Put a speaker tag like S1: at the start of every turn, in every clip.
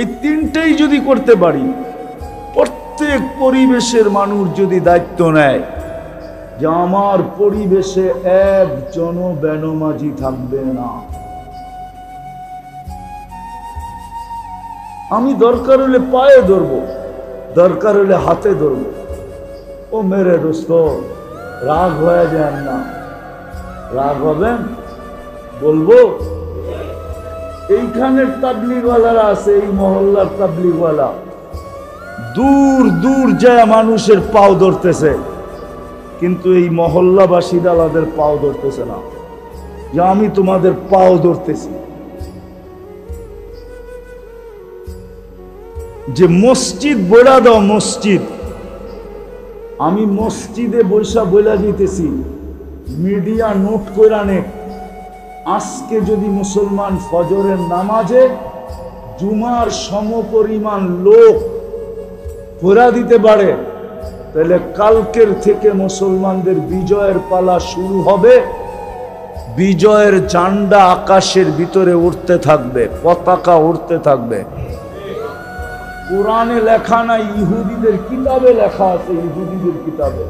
S1: এই তিনটেই যদি করতে পারি, প্রত্যেক পরিবেশের মানুষ যদি দায়িত্ব নেয় যে আমার পরিবেশে একজনও বেনমাজি থাকবে না, আমি দরকার হলে পায়ে ধরবো, দরকার হলে হাতে ধরবো। ও মেরে দোস্ত, রাগ হয়ে যান না। রাগ হবেন? বলবো এইখানের তাবলিগওয়ালারা আছে, এই মহল্লার তাবলিগওয়ালা দূর দূর যায় মানুষের পাও ধরতেছে, কিন্তু এই মহল্লাবাসী দালাদের পাও ধরতেছে না যে আমি তোমাদের পাও ধরতেছি। যে মসজিদ বইলা দাও, মসজিদ, আমি মসজিদে বৈশা বইলা দিতেছি, মিডিয়া নোট কইরা নে, আজকে যদি মুসলমান ফজরের নামাজে জুমার সমপরিমাণ লোক পড়া দিতে পারে, তাহলে কালকের থেকে মুসলমানদের বিজয়ের পালা শুরু হবে। বিজয়ের ঝান্ডা আকাশের ভিতরে উঠতে থাকবে, পতাকা উঠতে থাকবে। কোরআনে লেখা নাই, ইহুদিদের কিতাবে লেখা আছে, ইহুদিদের কিতাবে,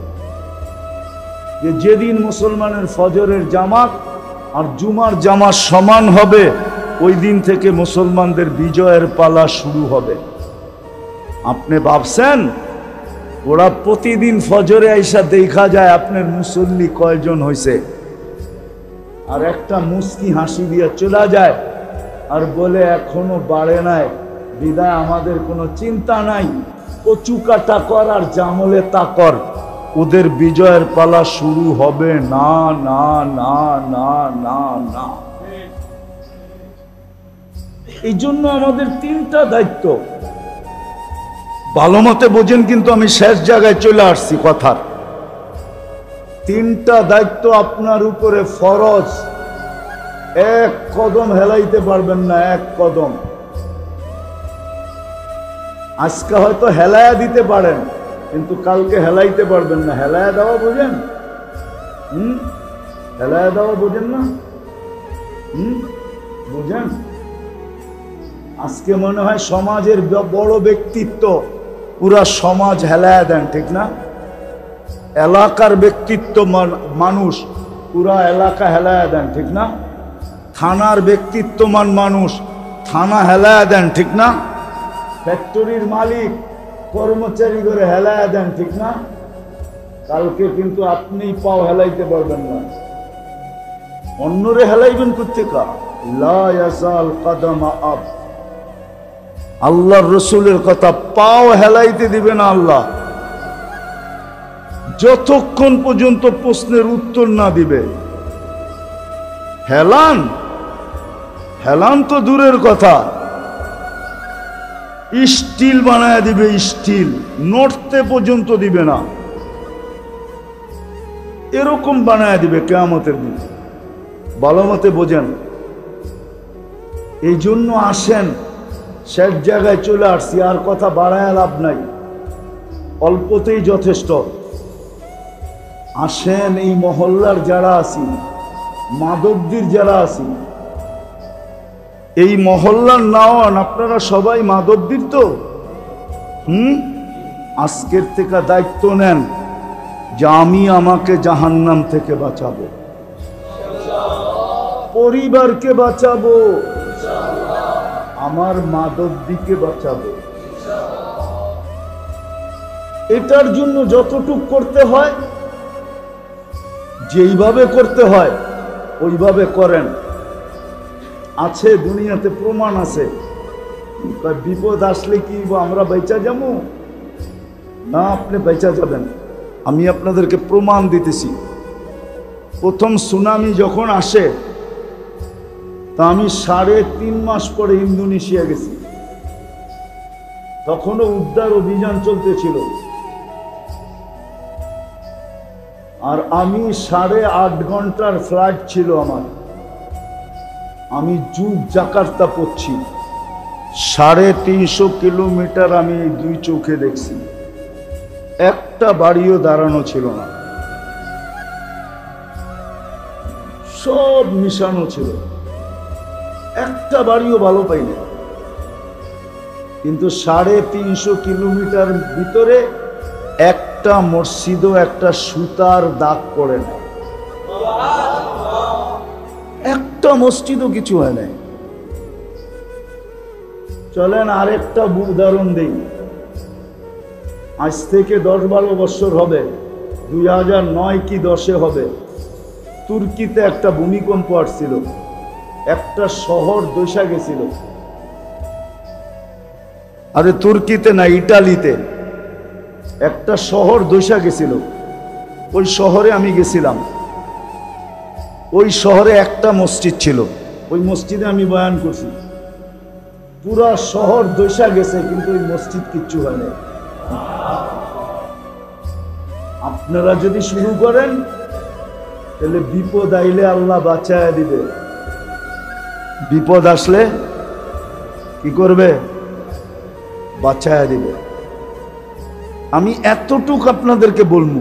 S1: যে যেদিন মুসলমানের ফজরের জামাত আর জুমার জামাত সমান হবে, ওই দিন থেকে মুসলমানদের বিজয়ের পালা শুরু হবে। আপনি ভাবছেন ওরা প্রতিদিন ফজরে আইসা দেখা যায় আপনার মুসল্লি কয়জন হয়েছে, আর একটা মুস্কি হাসি দিয়ে চলে যায় আর বলে এখনো বাড়ে নাই, বিদায় আমাদের কোনো চিন্তা নাই, কচু কাটা কর আর জামলে তা কর, ওদের বিজয়ের পালা শুরু হবে না, না, না, না, না, না। এই জন্য আমাদের তিনটা দায়িত্ব। ভালো মতে বোঝেন, কিন্তু আমি শেষ জায়গায় চলে আসছি কথার। তিনটা দায়িত্ব আপনার উপরে ফরজ, এক কদম হেলাইতে পারবেন না, এক কদম। আজকে হয়তো হেলায়া দিতে পারেন, কিন্তু কালকে হেলাইতে পারবেন না। হেলায়া দেওয়া বোঝেন? হেলায়া দেওয়া বোঝেন না? বুঝেন? আজকে মনে হয় সমাজের বড় ব্যক্তিত্ব, পুরা সমাজ হেলায়া দেন, ঠিক না? এলাকার ব্যক্তিত্ব মানুষ, পুরা এলাকা হেলায়া দেন, ঠিক না? থানার ব্যক্তিত্বমান মানুষ, থানা হেলায়া দেন, ঠিক না? ফ্যাক্টরির মালিক কর্মচারী করে হেলায়া দেন, ঠিক না? কালকে কিন্তু আপনি পাও হেলাইতে পারবেন না, অন্যরে হেলাইবেন কোত্থেকা? লা ইয়াসাল কাদামা আব, আল্লাহর রসুলের কথা, পাও হেলাইতে দিবে না আল্লাহ যতক্ষণ পর্যন্ত প্রশ্নের উত্তর না দিবে। হেলান হেলান তো দূরের কথা, স্টিল বানায় দিবে, স্টিল নড়তে পর্যন্ত দিবে না, এরকম বানায় দিবে কিয়ামতের দিন। ভালো মতে বোঝেন। এই জন্য আসেন, শেষ জায়গায় চলে আসছি, আর কথা বাড়ায় লাভ নাই, অল্পতেই যথেষ্ট। আসেন, এই মহল্লার যারা আছি, মাদবদীর যারা আছি, এই মহল্লার নাওয়ান আপনারা সবাই মাদবদীর তো। আজকের থেকে দায়িত্ব নেন যে আমি আমাকে জাহান্নাম থেকে বাঁচাবো, পরিবারকে বাঁচাবো, আমার মাদবদীকে বাঁচাবো। এটার জন্য যতটুক করতে হয়, যেইভাবে করতে হয় ওইভাবে করেন। আছে দুনিয়াতে প্রমাণ আছে, বিপদ আসলে কি আমরা বেঁচা যাবো না? আপনি বেঁচা যাবেন। আমি আপনাদেরকে প্রমাণ দিতেছি। প্রথম সুনামি যখন আসে, তা আমি 3.5 মাস পরে ইন্দোনেশিয়া গেছি, তখনও উদ্ধার অভিযান চলতেছিল, আর আমি 8.5 ঘন্টার ফ্লাইট ছিল আমার। আমি জাকার্তা পড়ছি, 350 কিলোমিটার আমি এই দুই চোখে দেখছি, একটা বাড়িও দাঁড়ানো ছিল না, সব মিশানো ছিল, একটা বাড়িও ভালো পাইনি। কিন্তু 350 কিলোমিটার ভিতরে একটা মসজিদও একটা সুতার দাগ পড়ে না, একটা মসজিদও কিছু হয় নাই। চলেন আরেকটা উদাহরণ দেই। আজ থেকে 10-12 বছর হবে, 2009 কি 10-এ হবে, তুর্কিতে একটা ভূমিকম্প আসছিল, একটা শহর দশা গেছিল। আরে তুর্কিতে না, ইটালিতে একটা শহর দশা গেছিল। ওই শহরে আমি গেছিলাম। ওই শহরে একটা মসজিদ ছিল, ওই মসজিদে আমি বয়ান করছি। পুরা শহর দশা গেছে, কিন্তু ওই মসজিদ কিচ্ছু হয় না। আপনারা যদি শুরু করেন তাহলে বিপদ আইলে আল্লাহ বাঁচায় দিবে, বিপদ আসলে কি করবে? বাঁচায় দিবে। আমি এতটুক আপনাদেরকে বলবো,